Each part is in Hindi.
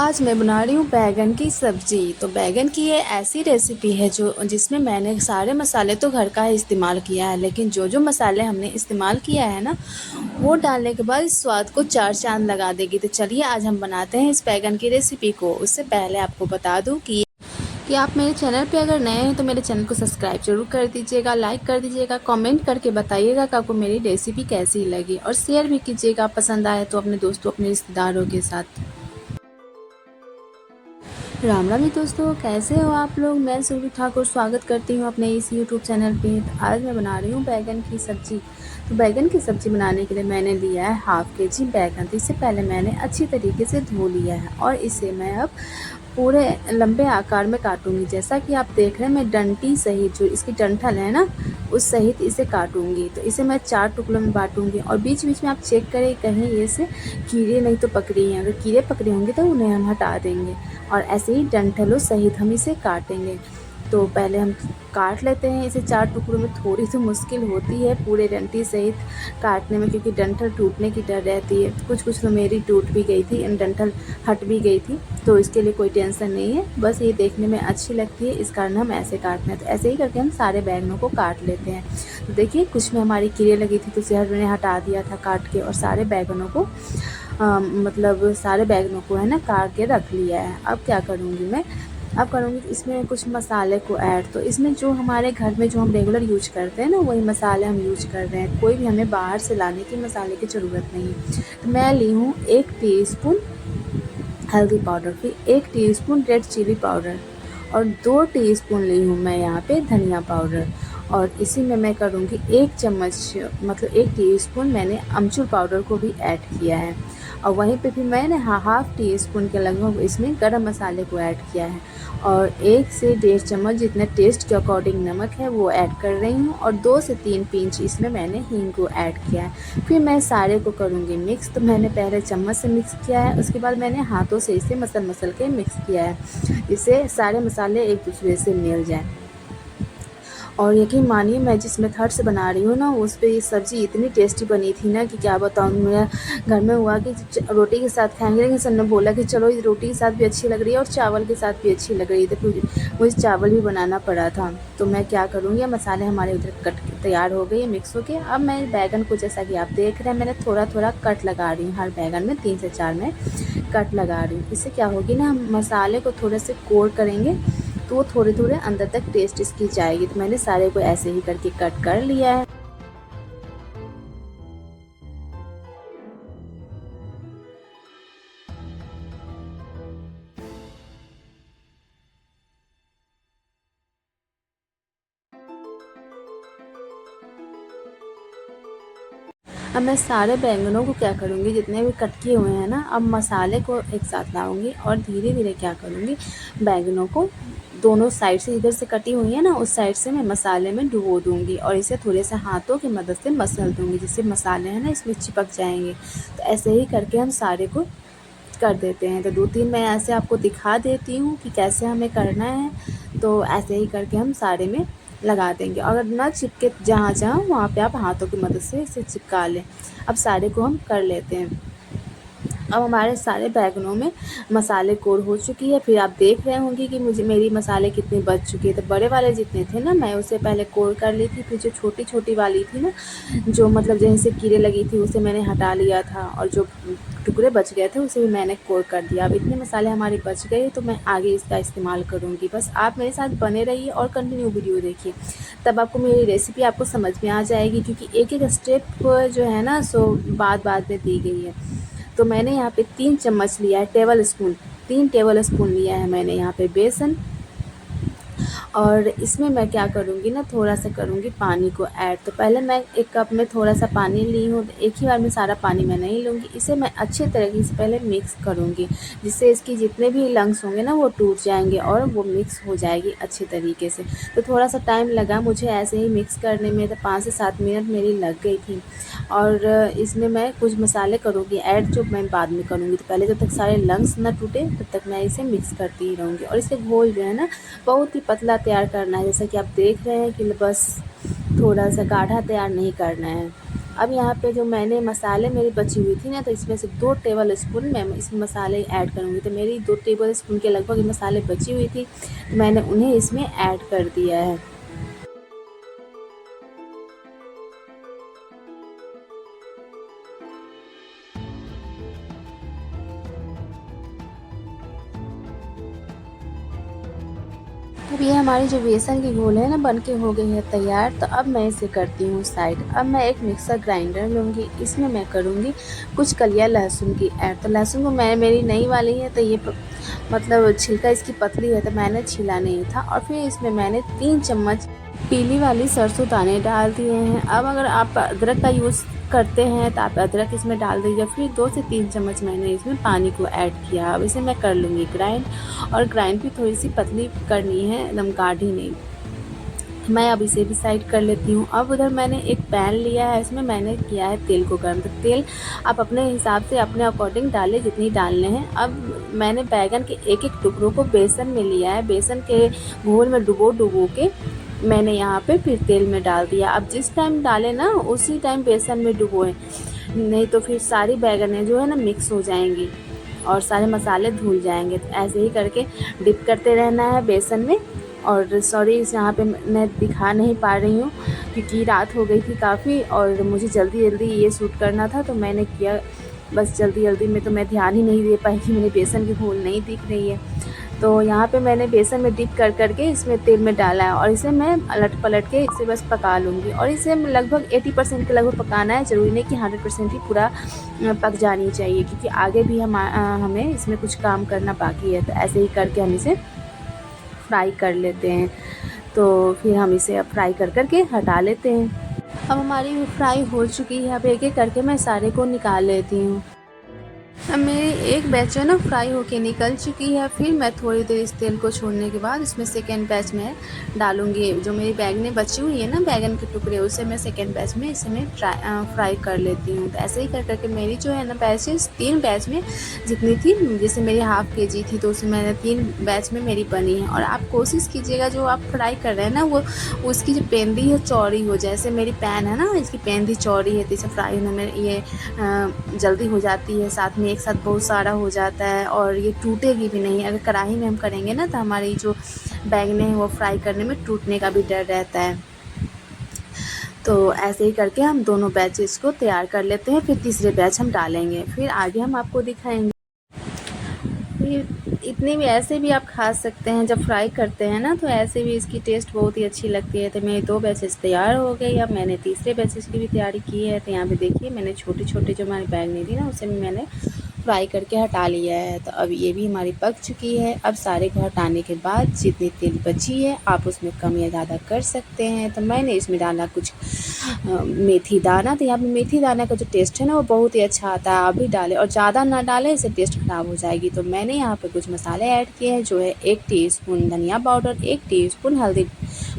आज मैं बना रही हूँ बैंगन की सब्ज़ी। तो बैंगन की ये ऐसी रेसिपी है जिसमें मैंने सारे मसाले तो घर का ही इस्तेमाल किया है, लेकिन जो मसाले हमने इस्तेमाल किया है ना, वो डालने के बाद इस स्वाद को चार चाँद लगा देगी। तो चलिए आज हम बनाते हैं इस बैंगन की रेसिपी को। उससे पहले आपको बता दूँ कि आप मेरे चैनल पे अगर नए हैं तो मेरे चैनल को सब्सक्राइब ज़रूर कर दीजिएगा, लाइक कर दीजिएगा, कमेंट करके बताइएगा कि आपको मेरी रेसिपी कैसी लगी, और शेयर भी कीजिएगा पसंद आए तो अपने दोस्तों, अपने रिश्तेदारों के साथ। राम राम जी दोस्तों, कैसे हो आप लोग। मैं सुरभि ठाकुर स्वागत करती हूँ अपने इस यूट्यूब चैनल पे। तो आज मैं बना रही हूँ बैगन की सब्ज़ी। तो बैगन की सब्ज़ी बनाने के लिए मैंने लिया है हाफ़ केजी बैगन। तो इससे पहले मैंने अच्छी तरीके से धो लिया है और इसे मैं अब पूरे लंबे आकार में काटूंगी। जैसा कि आप देख रहे हैं, मैं डंटी सहित, जो इसकी डंठल है ना, उस सहित इसे काटूंगी। तो इसे मैं 4 टुकड़ों में बांटूंगी और बीच बीच में आप चेक करें कहीं ये से कीड़े नहीं तो पकड़ी हैं। अगर कीड़े पकड़े होंगे तो उन्हें हम हटा देंगे और ऐसे ही डंठलों सहित हम इसे काटेंगे। तो पहले हम काट लेते हैं इसे 4 टुकड़ों में। थोड़ी सी मुश्किल होती है पूरे डंठी सहित काटने में, क्योंकि डंठल टूटने की डर रहती है। कुछ तो मेरी टूट भी गई थी, डंठल हट भी गई थी, तो इसके लिए कोई टेंशन नहीं है। बस ये देखने में अच्छी लगती है, इस कारण हम ऐसे काटते हैं। तो ऐसे ही करके हम सारे बैंगनों को काट लेते हैं। तो देखिए, कुछ में हमारी कीड़े लगी थी तो उसे हमने हटा दिया था काट के, और सारे बैंगनों को सारे बैंगनों को है ना काट के रख लिया है। अब क्या करूँगी मैं, अब करूँगी इसमें कुछ मसाले को ऐड। तो इसमें जो हमारे घर में जो हम रेगुलर यूज करते हैं ना, वही मसाले हम यूज कर रहे हैं। कोई भी हमें बाहर से लाने की मसाले की ज़रूरत नहीं है। तो मैं ली हूँ 1 टीस्पून हल्दी पाउडर, फिर 1 टीस्पून रेड चिली पाउडर और 2 टीस्पून ली हूँ मैं यहाँ पे धनिया पाउडर। और इसी में मैं करूँगी 1 चम्मच, मतलब 1 टीस्पून मैंने अमचूर पाउडर को भी ऐड किया है। और वहीं पे फिर मैंने हाफ़ टी स्पून के लगभग इसमें गरम मसाले को ऐड किया है, और 1 से 1.5 चम्मच जितने टेस्ट के अकॉर्डिंग नमक है वो ऐड कर रही हूँ, और 2 से 3 पिंच इसमें मैंने हींग को ऐड किया है। फिर मैं सारे को करूँगी मिक्स। तो मैंने पहले चम्मच से मिक्स किया है, उसके बाद मैंने हाथों से इसे मसल के मिक्स किया है, इससे सारे मसाले एक दूसरे से मिल जाएँ। और यकीन मानिए, मैं जिस मेथड से बना रही हूँ ना, उस पे ये सब्ज़ी इतनी टेस्टी बनी थी ना कि क्या बताऊँ। मेरा घर में हुआ कि रोटी के साथ खाएंगे, लेकिन सबने बोला कि चलो इस रोटी के साथ भी अच्छी लग रही है और चावल के साथ भी अच्छी लग रही है। तो फिर मुझे चावल भी बनाना पड़ा था। तो मैं क्या करूँगी, मसाले हमारे उधर कट के तैयार हो गए मिक्स हो के। अब मैं बैगन को, जैसा कि आप देख रहे हैं, मैंने थोड़ा थोड़ा कट लगा रही हूँ। हर बैगन में 3 से 4 में कट लगा रही हूँ। इससे क्या होगी ना, हम मसाले को थोड़े से कोर करेंगे तो वो थोड़े थोड़े अंदर तक टेस्ट इसकी जाएगी। तो मैंने सारे को ऐसे ही करके कट कर लिया है। अब मैं सारे बैंगनों को क्या करूँगी, जितने भी कट किए हुए हैं ना, अब मसाले को एक साथ लाऊंगी और धीरे धीरे क्या करूँगी, बैंगनों को दोनों साइड से, इधर से कटी हुई है ना, उस साइड से मैं मसाले में डुबो दूँगी और इसे थोड़े से हाथों की मदद से मसल दूँगी, जिससे मसाले हैं ना इसमें चिपक जाएंगे। तो ऐसे ही करके हम सारे को कर देते हैं। तो 2-3 मैं ऐसे आपको दिखा देती हूँ कि कैसे हमें करना है। तो ऐसे ही करके हम सारे में लगा देंगे। अगर ना चिपके जहाँ जहाँ, वहाँ पे आप हाथों की मदद से इसे चिपका लें। अब सारे को हम कर लेते हैं। अब हमारे सारे बैंगनों में मसाले कोर हो चुकी है। फिर आप देख रहे होंगे कि मुझे मेरी मसाले कितनी बच चुकी है। तो बड़े वाले जितने थे ना, मैं उसे पहले कोर कर ली थी। फिर जो छोटी छोटी वाली थी ना, जो मतलब जहीं से कीड़े लगी थी, उसे मैंने हटा लिया था, और जो टुकड़े बच गए थे उसे भी मैंने कोर कर दिया। अब इतने मसाले हमारे बच गए, तो मैं आगे इसका इस्तेमाल करूँगी। बस आप मेरे साथ बने रहिए और कंटिन्यू वीडियो देखिए, तब आपको मेरी रेसिपी आपको समझ में आ जाएगी, क्योंकि एक एक स्टेप जो है ना, सो बाद में दी गई है। तो मैंने यहाँ पे 3 चम्मच लिया है, टेबल स्पून, 3 टेबल स्पून लिया है मैंने यहाँ पे बेसन। और इसमें मैं क्या करूँगी ना, थोड़ा सा करूँगी पानी को ऐड। तो पहले मैं 1 कप में थोड़ा सा पानी ली हूँ। तो एक ही बार में सारा पानी मैं नहीं लूँगी, इसे मैं अच्छे तरीके से पहले मिक्स करूँगी, जिससे इसकी जितने भी लंग्स होंगे ना, वो टूट जाएंगे और वो मिक्स हो जाएगी अच्छे तरीके से। तो थोड़ा सा टाइम लगा मुझे ऐसे ही मिक्स करने में, तो 5 से 7 मिनट मेरी लग गई थी। और इसमें मैं कुछ मसाले करूँगी ऐड, जो मैं बाद में करूँगी। तो पहले जब तक सारे लंग्स ना टूटे, तब तक मैं इसे मिक्स करती ही रहूँगी। और इसे घोल जो है ना, बहुत ही पतला तैयार करना है, जैसा कि आप देख रहे हैं कि बस थोड़ा सा गाढ़ा तैयार नहीं करना है। अब यहाँ पे जो मैंने मसाले मेरी बची हुई थी ना, तो इसमें से 2 टेबल स्पून मैं इसमें मसाले ऐड करूँगी। तो मेरी 2 टेबल स्पून के लगभग मसाले बची हुई थी, मैंने उन्हें इसमें ऐड कर दिया है। अब ये हमारी जो बेसन की घोल है ना, बन के हो गई है तैयार। तो अब मैं इसे करती हूँ साइड। अब मैं एक मिक्सर ग्राइंडर लूँगी, इसमें मैं करूँगी कुछ कलियाँ लहसुन की ऐड। तो लहसुन को मेरी नई वाली है, तो ये मतलब छिलका इसकी पतली है, तो मैंने छिला नहीं था। और फिर इसमें मैंने 3 चम्मच पीली वाली सरसों दाने डाल दिए हैं। अब अगर आप अदरक का यूज़ करते हैं तो आप अदरक इसमें डाल दीजिए। फिर 2 से 3 चम्मच मैंने इसमें पानी को ऐड किया। अब इसे मैं कर लूँगी ग्राइंड, और ग्राइंड भी थोड़ी सी पतली करनी है, एकदम गाढ़ी नहीं। मैं अब इसे भी साइड कर लेती हूँ। अब उधर मैंने एक पैन लिया है, इसमें मैंने किया है तेल को गर्म। तो तेल आप अपने हिसाब से अपने अकॉर्डिंग डालें जितनी डालने हैं। अब मैंने बैंगन के एक-एक टुकड़ों को बेसन में लिया है, बेसन के घोल में डुबो के मैंने यहाँ पे फिर तेल में डाल दिया। अब जिस टाइम डालें ना, उसी टाइम बेसन में डुबोएं, नहीं तो फिर सारी बैंगनें जो है ना मिक्स हो जाएंगी और सारे मसाले धुल जाएंगे। तो ऐसे ही करके डिप करते रहना है बेसन में। और सॉरी, इस यहाँ पे मैं दिखा नहीं पा रही हूँ क्योंकि रात हो गई थी काफ़ी और मुझे जल्दी ये शूट करना था, तो मैंने किया बस जल्दी में। तो मैं ध्यान ही नहीं दे पाई कि मेरे बेसन की घोल नहीं दिख रही है। तो यहाँ पे मैंने बेसन में डिप कर के इसमें तेल में डाला है, और इसे मैं अलट-पलट के इसे बस पका लूँगी। और इसे लगभग 80% के लगभग पकाना है, ज़रूरी नहीं कि 100% ही पूरा पक जानी चाहिए, क्योंकि आगे भी हमें इसमें कुछ काम करना बाकी है। तो ऐसे ही करके हम इसे फ्राई कर लेते हैं। तो फिर हम इसे अब फ्राई कर के हटा लेते हैं। अब हमारी फ्राई हो चुकी है। अब एक-एक करके मैं सारे को निकाल लेती हूँ। अब मेरी एक बैच जो है ना फ्राई होके निकल चुकी है। फिर मैं थोड़ी देर इस तेल को छोड़ने के बाद इसमें सेकेंड बैच में डालूँगी। जो मेरी बैंगनें बची हुई है ना, बैंगन के टुकड़े, उसे मैं सेकेंड बैच में इसे मैं फ्राई कर लेती हूँ। तो ऐसे ही कर के मेरी जो है ना बैचेस 3 बैच में जितनी थी, जैसे मेरी हाफ़ केजी थी तो उसमें मैंने 3 बैच में मेरी बनी है। और आप कोशिश कीजिएगा जो आप फ्राई कर रहे हैं ना, वो उसकी जो पेंदी है चौड़ी हो। जैसे मेरी पैन है ना, इसकी पेंदी चौड़ी है, तो इसे फ्राई होने में ये जल्दी हो जाती है। साथ में एक साथ बहुत सारा हो जाता है और ये टूटेगी भी नहीं। अगर कढ़ाई में हम करेंगे ना, तो हमारी जो बैंगनें हैं वो फ्राई करने में टूटने का भी डर रहता है। तो ऐसे ही करके हम दोनों बैचेस को तैयार कर लेते हैं। फिर तीसरे बैच हम डालेंगे, फिर आगे हम आपको दिखाएंगे। ये इतने भी ऐसे भी आप खा सकते हैं जब फ्राई करते हैं ना, तो ऐसे भी इसकी टेस्ट बहुत ही अच्छी लगती है। तो मेरे 2 बैचेस तैयार हो गए। अब मैंने तीसरे बैचेस की भी तैयारी की है। तो यहाँ पे देखिए, मैंने छोटे-छोटे जो हमारी बैंगनी थी ना, उसे भी मैंने फ्राई करके हटा लिया है। तो अब ये भी हमारी पक चुकी है। अब सारे को हटाने के बाद जितनी तेल बची है, आप उसमें कम या ज़्यादा कर सकते हैं। तो मैंने इसमें डाला कुछ मेथी दाना। तो यहाँ पे मेथी दाना का जो टेस्ट है ना, वो बहुत ही अच्छा आता है। आप भी डालें, और ज़्यादा ना डालें, इससे टेस्ट ख़राब हो जाएगी। तो मैंने यहाँ पे कुछ मसाले ऐड किए हैं, जो है 1 टीस्पून धनिया पाउडर, 1 टीस्पून हल्दी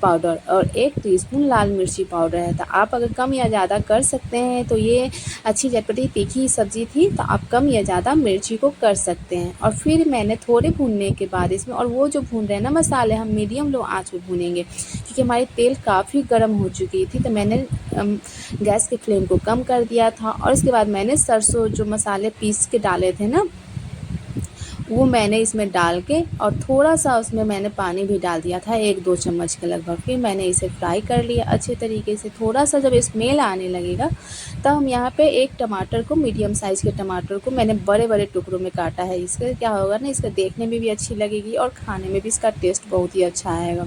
पाउडर और 1 टीस्पून लाल मिर्ची पाउडर है। तो आप अगर कम या ज़्यादा कर सकते हैं। तो ये अच्छी चटपटी तीखी सब्ज़ी थी, तो आप कम या ज़्यादा मिर्ची को कर सकते हैं। और फिर मैंने थोड़े भूनने के बाद इसमें, और वो जो भून रहे हैं ना मसाले, हम मीडियम लो आँच पे भूनेंगे, क्योंकि हमारी तेल काफ़ी गर्म हो चुकी थी। तो मैंने गैस के फ्लेम को कम कर दिया था। और इसके बाद मैंने सरसों जो मसाले पीस के डाले थे ना, वो मैंने इसमें डाल के, और थोड़ा-सा उसमें मैंने पानी भी डाल दिया था, 1-2 चम्मच के लगभग। फिर मैंने इसे फ्राई कर लिया अच्छे तरीके से। थोड़ा-सा जब स्मेल आने लगेगा, तब हम यहाँ पे एक टमाटर को, मीडियम साइज़ के टमाटर को मैंने बड़े-बड़े टुकड़ों में काटा है। इससे क्या होगा ना, इसका देखने में भी अच्छी लगेगी और खाने में भी इसका टेस्ट बहुत ही अच्छा आएगा।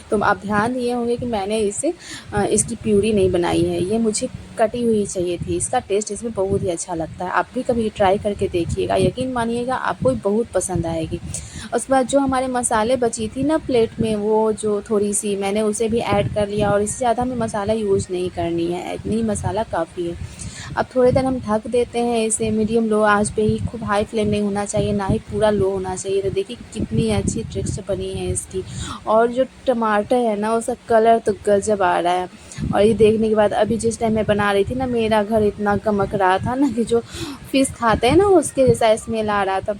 तो आप ध्यान दिए होंगे कि मैंने इसकी प्यूरी नहीं बनाई है, ये मुझे कटी हुई चाहिए थी। इसका टेस्ट इसमें बहुत ही अच्छा लगता है। आप भी कभी ट्राई करके देखिएगा, यकीन मानिएगा आपको बहुत पसंद आएगी। उसके बाद जो हमारे मसाले बची थी ना प्लेट में, वो जो थोड़ी-सी मैंने उसे भी ऐड कर लिया। और इससे ज़्यादा हमें मसाला यूज़ नहीं करनी है, इतनी ही मसाला काफ़ी है। अब थोड़ी देर हम ढक देते हैं इसे, मीडियम लो आँच पे ही। खूब हाई फ्लेम नहीं होना चाहिए, ना ही पूरा लो होना चाहिए। तो देखिए कितनी अच्छी टेक्सचर बनी है इसकी। और जो टमाटर है ना, उसका कलर तो गज़ब आ रहा है। और ये देखने के बाद अभी जिस टाइम मैं बना रही थी ना, मेरा घर इतना गमक रहा था ना कि जो फ़िश खाते हैं ना, उसके जैसा स्मेल आ रहा था।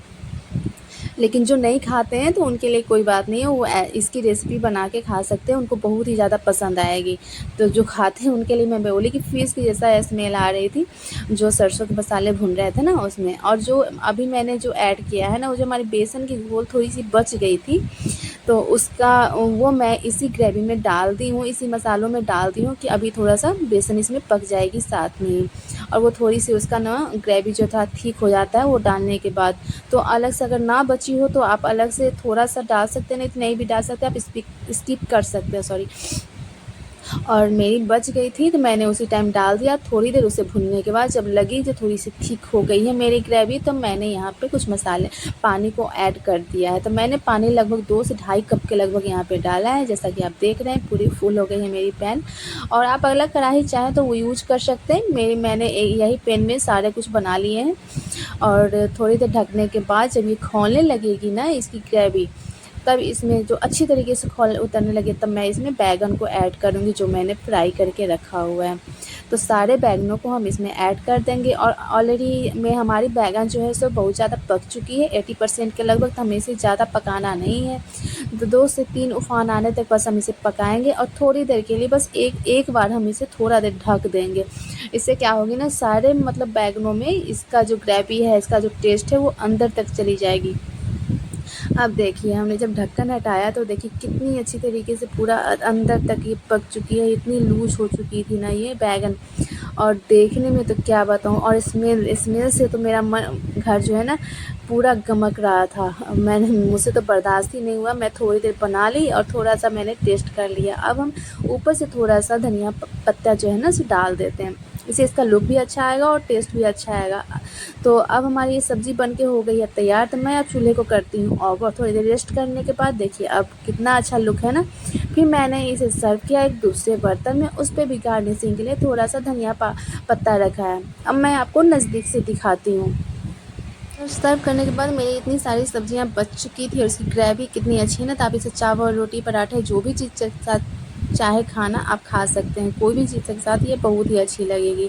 लेकिन जो नहीं खाते हैं तो उनके लिए कोई बात नहीं है, वो इसकी रेसिपी बना के खा सकते हैं, उनको बहुत ही ज़्यादा पसंद आएगी। तो जो खाते हैं उनके लिए मैं बोली कि फ़िश की जैसा स्मेल आ रही थी, जो सरसों के मसाले भून रहे थे ना उसमें। और जो अभी मैंने जो ऐड किया है ना, वो जो हमारी बेसन की घोल थोड़ी-सी बच गई थी, तो उसका वो मैं इसी ग्रेवी में डाल दी हूँ, इसी मसालों में डाल दी हूँ कि अभी थोड़ा-सा बेसन इसमें पक जाएगी साथ में ही। और वो थोड़ी-सी उसका ना ग्रेवी जो था ठीक हो जाता है वो डालने के बाद। तो अलग से अगर ना बची हो तो आप अलग से थोड़ा-सा डाल सकते हैं, नहीं तो नहीं भी डाल सकते, आप स्किप कर सकते हैं, सॉरी। और मेरी बच गई थी तो मैंने उसी टाइम डाल दिया। थोड़ी देर उसे भूनने के बाद जब लगी जो थोड़ी-सी थिक हो गई है मेरी ग्रेवी, तो मैंने यहाँ पे कुछ मसाले पानी को ऐड कर दिया है। तो मैंने पानी लगभग 2 से ढाई कप के लगभग यहाँ पे डाला है, जैसा कि आप देख रहे हैं पूरी फुल हो गई है मेरी पैन। और आप अलग कढ़ाई चाहें तो वो यूज़ कर सकते हैं। मैंने यही पैन में सारे कुछ बना लिए हैं। और थोड़ी देर ढकने के बाद जब ये खौलने लगेगी ना इसकी ग्रेवी, तब इसमें जो अच्छी तरीके से खौल उतरने लगे तब मैं इसमें बैंगन को ऐड करूँगी, जो मैंने फ्राई करके रखा हुआ है। तो सारे बैंगनों को हम इसमें ऐड कर देंगे। और ऑलरेडी में हमारी बैंगन जो है सो बहुत ज़्यादा पक चुकी है 80% के लगभग, तो हमें इसे ज़्यादा पकाना नहीं है। तो 2 से 3 उफान आने तक बस हम इसे पकाएँगे और थोड़ी देर के लिए बस एक बार हम इसे थोड़ा देर ढक देंगे। इससे क्या होगी ना, सारे मतलब बैंगनों में इसका जो ग्रेवी है, इसका जो टेस्ट है वो अंदर तक चली जाएगी। अब देखिए हमने जब ढक्कन हटाया तो देखिए कितनी अच्छी तरीके से पूरा अंदर तक ये पक चुकी है, इतनी लूज़ हो चुकी थी ना ये बैंगन। और देखने में तो क्या बताऊँ, और स्मेल से तो मेरा मन घर जो है ना पूरा गमक रहा था। मुझसे तो बर्दाश्त ही नहीं हुआ, मैं थोड़ी देर बना ली और थोड़ा-सा मैंने टेस्ट कर लिया। अब हम ऊपर से थोड़ा-सा धनिया पत्ता जो है ना उसे डाल देते हैं। इससे इसका लुक भी अच्छा आएगा और टेस्ट भी अच्छा आएगा। तो अब हमारी ये सब्ज़ी बनके हो गई है तैयार, तो मैं अब चूल्हे को करती हूँ ऑफ। और थोड़ी देर रेस्ट करने के बाद देखिए अब कितना अच्छा लुक है ना। फिर मैंने इसे सर्व किया एक दूसरे बर्तन में, उस पे भी गार्निशिंग के लिए थोड़ा-सा धनिया पत्ता रखा है। अब मैं आपको नज़दीक से दिखाती हूँ। और सर्व करने के बाद मेरी इतनी सारी सब्जियां बच चुकी थी और इसकी ग्रेवी कितनी अच्छी है ना, तो आप इसे चावल, रोटी, पराठे जो भी चीज़ के साथ चाहे खाना आप खा सकते हैं, कोई भी चीज़ के साथ ये बहुत ही अच्छी लगेगी।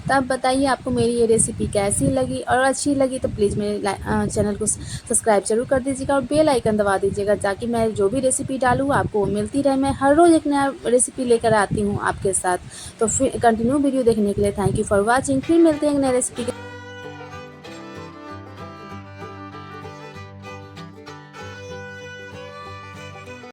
तो आप बताइए आपको मेरी ये रेसिपी कैसी लगी, और अच्छी लगी तो प्लीज़ मेरे चैनल को सब्सक्राइब ज़रूर कर दीजिएगा और बेल आइकन दबा दीजिएगा, ताकि मैं जो भी रेसिपी डालूँ आपको वो मिलती रहे। मैं हर रोज़ एक नया रेसिपी लेकर आती हूँ आपके साथ। तो फिर कंटिन्यू वीडियो देखने के लिए थैंक यू फॉर वॉचिंग। फिर मिलते हैं एक नए रेसिपी के